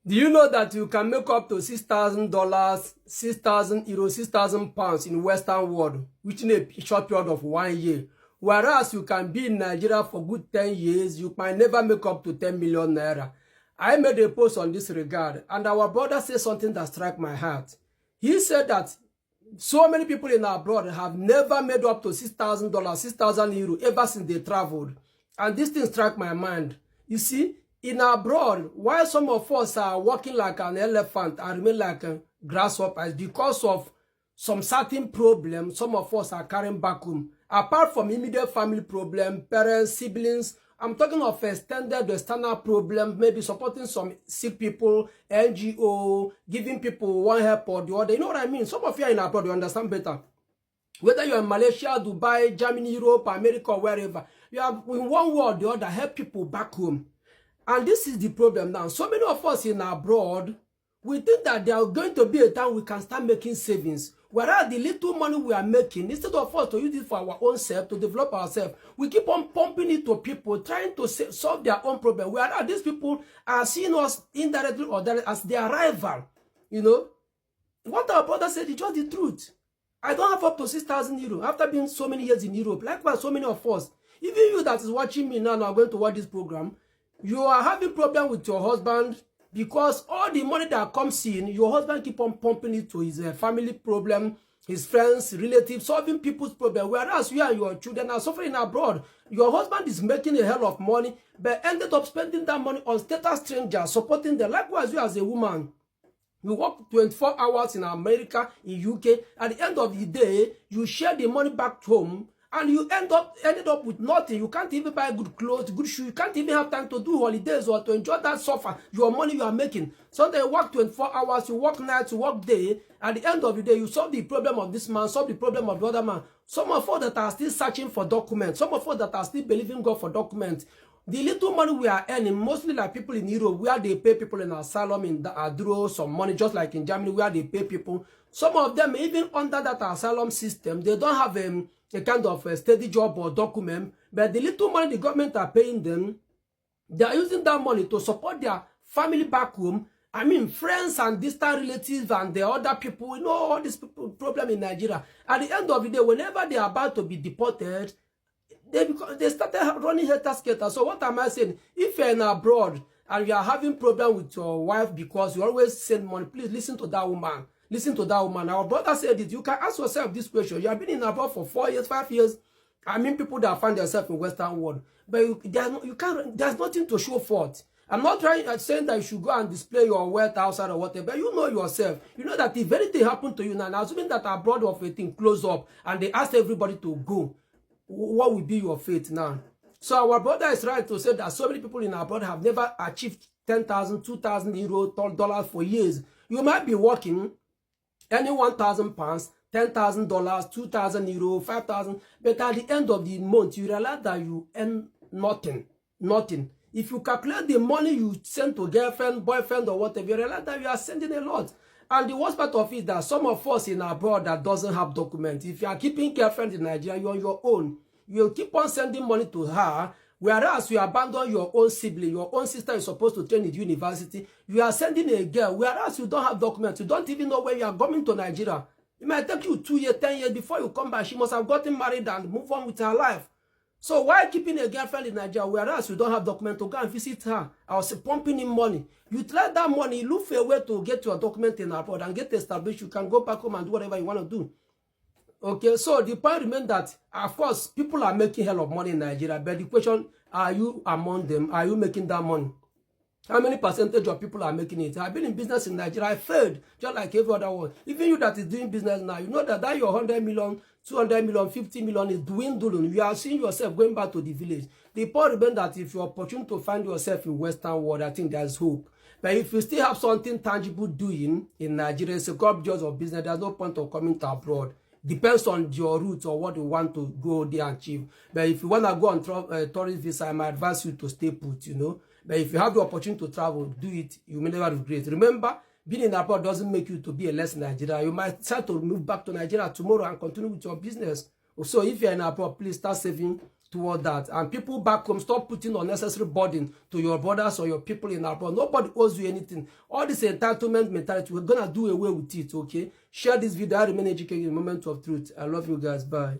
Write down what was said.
Do you know that you can make up to $6,000, 6,000 euros, 6,000 pounds in Western world within a short period of 1 year? Whereas you can be in Nigeria for good 10 years, you might never make up to 10 million naira. I made a post on this regard, and our brother said something that struck my heart. He said that so many people in abroad have never made up to $6,000, 6,000 euros ever since they traveled. And this thing struck my mind. You see, in abroad, while some of us are walking like an elephant and remain like a grasshopper, because of some certain problems some of us are carrying back home. Apart from immediate family problem, parents, siblings, I'm talking of extended external problems, maybe supporting some sick people, NGO, giving people one help or the other. You know what I mean? Some of you are in abroad, you understand better. Whether you're in Malaysia, Dubai, Germany, Europe, America, or wherever, you have in one way or the other help people back home. And this is the problem now. So many of us in abroad, we think that there are going to be a time we can start making savings. Whereas the little money we are making, instead of us to use it for our own self, to develop ourselves, we keep on pumping it to people, trying to solve their own problem. Whereas these people are seeing us indirectly or directly as their rival. You know, what our brother said is just the truth. I don't have up to 6,000 euros after being so many years in Europe. Likewise, so many of us. Even you that is watching me now and are going to watch this program, you are having problem with your husband because all the money that comes in, your husband keep on pumping it to his family problem, his friends, relatives, solving people's problem. Whereas you and your children are suffering abroad. Your husband is making a hell of money, but ended up spending that money on status strangers, supporting them. Likewise, you as a woman, you work 24 hours in America, in UK. At the end of the day, you share the money back home, and you ended up with nothing. You can't even buy good clothes, good shoes. You can't even have time to do holidays or to enjoy that suffer your money you are making. So they work 24 hours, you work nights, you work day. At the end of the day, you solve the problem of this man, solve the problem of the other man. Some of us that are still searching for documents, some of us that are still believing God for documents. The little money we are earning, mostly like people in Europe, where they pay people in asylum, in Adro, some money, just like in Germany, where they pay people. Some of them, even under that asylum system, they don't have a kind of a steady job or document, but the little money the government are paying them, they are using that money to support their family back home. I mean, friends and distant relatives and the other people, you know, all these people problem in Nigeria. At the end of the day, whenever they are about to be deported, they started running haters. So what am I saying? If you're in abroad and you are having problem with your wife because you always send money, please listen to that woman. Listen to that woman. Our brother said it. You can ask yourself this question. You have been in abroad for 4 years, 5 years. I mean, people that find themselves in Western world, but there's nothing to show forth. I'm not saying that you should go and display your wealth outside or whatever. But you know yourself. You know that if anything happened to you now, assuming that abroad of a thing close up and they asked everybody to go, what will be your fate now? So our brother is right to say that so many people in abroad have never achieved 10,000, 2,000 euros, dollars for years. You might be working any 1,000 pounds, $10,000, 2,000 euro, 5,000, but at the end of the month, you realize that you earn nothing. If you calculate the money you send to girlfriend, boyfriend, or whatever, you realize that you are sending a lot. And the worst part of it is that some of us in abroad that doesn't have documents, if you are keeping girlfriend in Nigeria, you're on your own. You keep on sending money to her, whereas you abandon your own sibling, your own sister is supposed to train in university. You are sending a girl, whereas you don't have documents. You don't even know where you are coming to Nigeria. It might take you 2 years, 10 years before you come back. She must have gotten married and move on with her life. So why keeping a girlfriend in Nigeria, whereas you don't have documents to go and visit her? I was pumping in money. You let that money, look for a way to get your document in abroad and get established. You can go back home and do whatever you want to do. Okay, so the point remains that, of course, people are making hell of money in Nigeria, but the question, are you among them? Are you making that money? How many percentage of people are making it? I've been in business in Nigeria. I failed, just like every other one. Even you that is doing business now, you know that your 100 million, 200 million, 50 million is dwindling. You are seeing yourself going back to the village. The point remains that if you're opportune to find yourself in Western world, I think there's hope. But if you still have something tangible doing in Nigeria, it's a job of business, there's no point of coming to abroad. Depends on your route or what you want to go there and achieve. But if you want to go on tourist visa, I might advise you to stay put, you know. But if you have the opportunity to travel, do it. You may never regret. Remember, being in abroad doesn't make you to be a less Nigerian. You might try to move back to Nigeria tomorrow and continue with your business. So if you're in abroad, please start saving toward that. And people back home, stop putting unnecessary burden to your brothers or your people in abroad. Nobody owes you anything. All this entitlement mentality, we're gonna do away with it, okay? Share this video. I remain educated in the moment of truth. I love you guys. Bye.